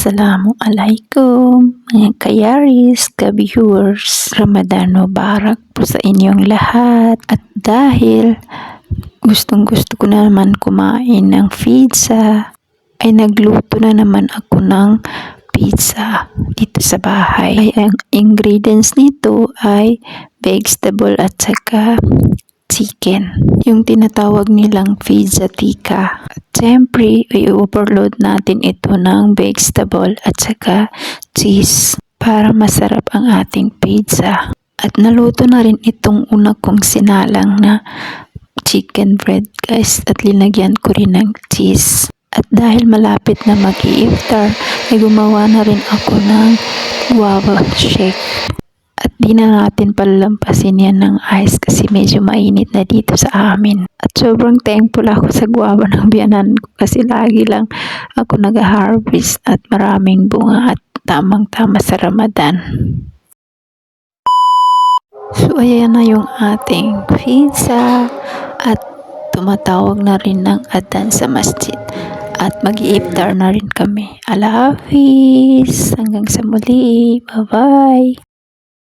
Assalamualaikum mga kayaris, ka-viewers. Ramadan Mubarak po sa inyong lahat. At dahil gustong-gusto ko na naman kumain ng pizza, ay nagluto na naman ako ng pizza dito sa bahay. Ay, ang ingredients nito ay vegetable at saka chicken. Yung tinatawag nilang pizza tikka. At syempre, i-overload natin ito ng vegetable at saka cheese para masarap ang ating pizza. At naluto na rin itong una kong sinalang na chicken bread guys, at linagyan ko rin ng cheese. At dahil malapit na mag-i-iftar, ay gumawa na rin ako ng guava shake. At di na natin palalampasin yan ng ice kasi medyo mainit na dito sa amin. At sobrang thankful ako sa guava ng biyanan ko kasi lagi lang ako nag-harvest at maraming bunga at tamang-tama sa Ramadan. So ayan na yung ating pizza at tumatawag na rin ng adhan sa masjid. At mag-i-iftar na rin kami. Allah Hafiz! Hanggang sa muli. Bye-bye!